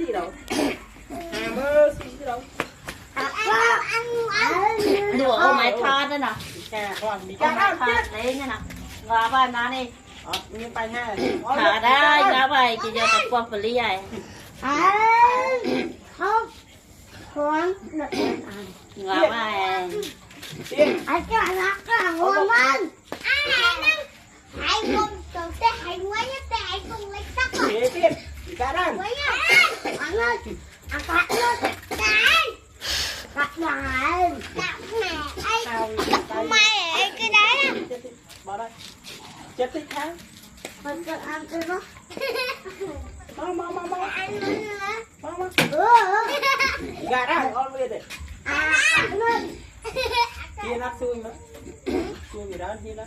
xì đâu mơ xì đâu đùa ô máy thon đó nè cả còn bị ô máy cả thon đấy nha nè ngõ ba nó đi như bay ha thả đây ngõ vậy chỉ cho tập quăng phải đi vậy không không ngõ vậy anh cho nó cả ngon man hãy cùng từ thế hãy quay nhất thế hãy cùng lấy tóc rồi tiếp cả đang quay nhá anh ơi anh cắt luôn cắt lại mày ấy cái đấy bỏ đây chết tích tháng mình cần ăn cái đó mau ăn nữa mau gà đang con bây giờ ăn luôn kia nát xương nữa xương gì đó kia đó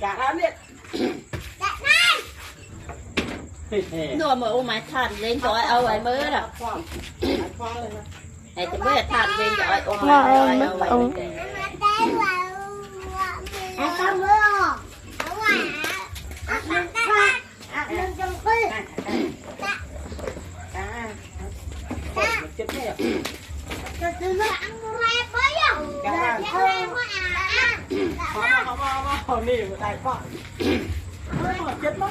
gà đang liệt đùa mà ô máy thon lên cho ai ấy mới rồi này thì mới thon lên cho ai ô máy ơi ăn xong rồi ăn lên trong cái chết thế từ từ ăn ra với không ra quá mau đi đại con chết mất